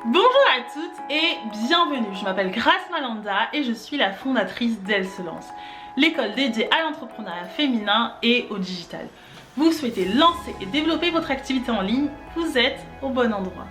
Bonjour à toutes et bienvenue, je m'appelle Grace Malanda et je suis la fondatrice d'Elle se lance, l'école dédiée à l'entrepreneuriat féminin et au digital. Vous souhaitez lancer et développer votre activité en ligne, vous êtes au bon endroit.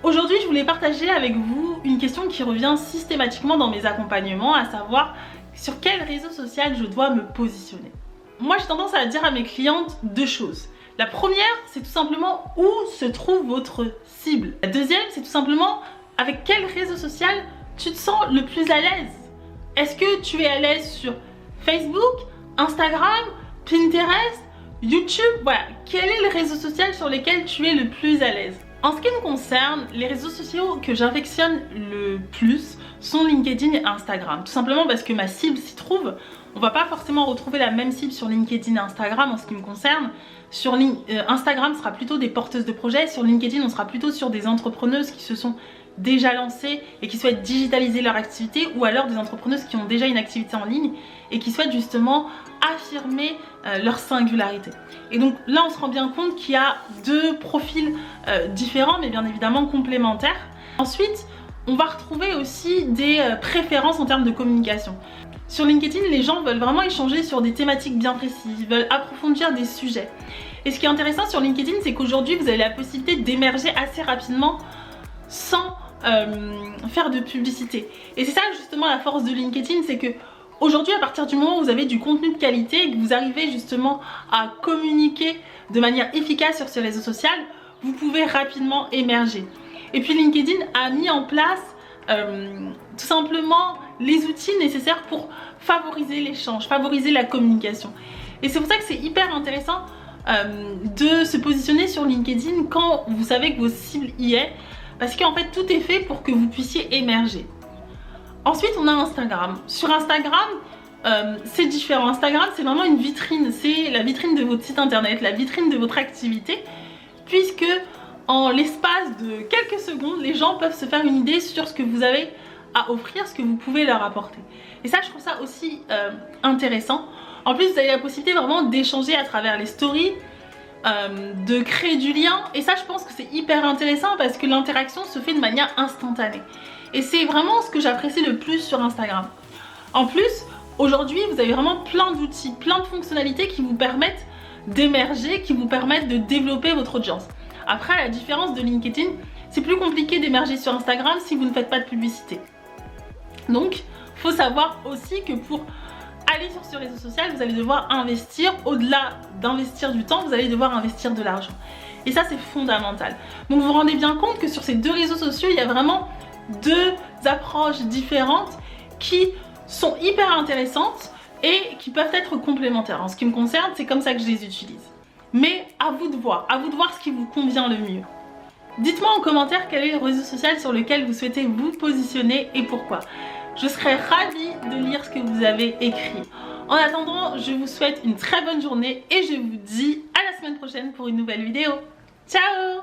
Aujourd'hui, je voulais partager avec vous une question qui revient systématiquement dans mes accompagnements, à savoir sur quel réseau social je dois me positionner. Moi, j'ai tendance à dire à mes clientes deux choses. La première, c'est tout simplement où se trouve votre cible. La deuxième, c'est tout simplement avec quel réseau social tu te sens le plus à l'aise. Est-ce que tu es à l'aise sur Facebook, Instagram, Pinterest, YouTube? Voilà, quel est le réseau social sur lequel tu es le plus à l'aise? En ce qui me concerne, les réseaux sociaux que j'affectionne le plus sont LinkedIn et Instagram. Tout simplement parce que ma cible s'y trouve. On va pas forcément retrouver la même cible sur LinkedIn et Instagram en ce qui me concerne. Sur Instagram, sera plutôt des porteuses de projets. Sur LinkedIn, on sera plutôt sur des entrepreneuses qui se sont déjà lancées et qui souhaitent digitaliser leur activité, ou alors des entrepreneuses qui ont déjà une activité en ligne et qui souhaitent justement affirmer leur singularité. Et donc là, on se rend bien compte qu'il y a deux profils différents, mais bien évidemment complémentaires. Ensuite, on va retrouver aussi des préférences en termes de communication. Sur LinkedIn, les gens veulent vraiment échanger sur des thématiques bien précises, ils veulent approfondir des sujets. Et ce qui est intéressant sur LinkedIn, c'est qu'aujourd'hui, vous avez la possibilité d'émerger assez rapidement sans faire de publicité. Et c'est ça justement la force de LinkedIn, c'est que aujourd'hui, à partir du moment où vous avez du contenu de qualité et que vous arrivez justement à communiquer de manière efficace sur ces réseaux sociaux, vous pouvez rapidement émerger. Et puis LinkedIn a mis en place tout simplement les outils nécessaires pour favoriser l'échange, favoriser la communication. Et c'est pour ça que c'est hyper intéressant de se positionner sur LinkedIn quand vous savez que vos cibles y est, parce qu'en fait tout est fait pour que vous puissiez émerger. Ensuite, on a Instagram. Sur Instagram, c'est différent. Instagram, c'est vraiment une vitrine, c'est la vitrine de votre site internet, la vitrine de votre activité, puisque en l'espace de quelques secondes, les gens peuvent se faire une idée sur ce que vous avez à offrir, ce que vous pouvez leur apporter. Et ça, je trouve ça aussi intéressant. En plus, vous avez la possibilité vraiment d'échanger à travers les stories, de créer du lien. Et ça, je pense que c'est hyper intéressant parce que l'interaction se fait de manière instantanée. Et c'est vraiment ce que j'apprécie le plus sur Instagram. En plus, aujourd'hui, vous avez vraiment plein d'outils, plein de fonctionnalités qui vous permettent d'émerger, qui vous permettent de développer votre audience. Après, à la différence de LinkedIn, c'est plus compliqué d'émerger sur Instagram si vous ne faites pas de publicité. Donc, il faut savoir aussi que pour aller sur ce réseau social, vous allez devoir investir. Au-delà d'investir du temps, vous allez devoir investir de l'argent. Et ça, c'est fondamental. Donc, vous vous rendez bien compte que sur ces deux réseaux sociaux, il y a vraiment deux approches différentes qui sont hyper intéressantes et qui peuvent être complémentaires. En ce qui me concerne, c'est comme ça que je les utilise. Mais à vous de voir ce qui vous convient le mieux. Dites-moi en commentaire quel est le réseau social sur lequel vous souhaitez vous positionner et pourquoi. Je serai ravie de lire ce que vous avez écrit. En attendant, je vous souhaite une très bonne journée et je vous dis à la semaine prochaine pour une nouvelle vidéo. Ciao!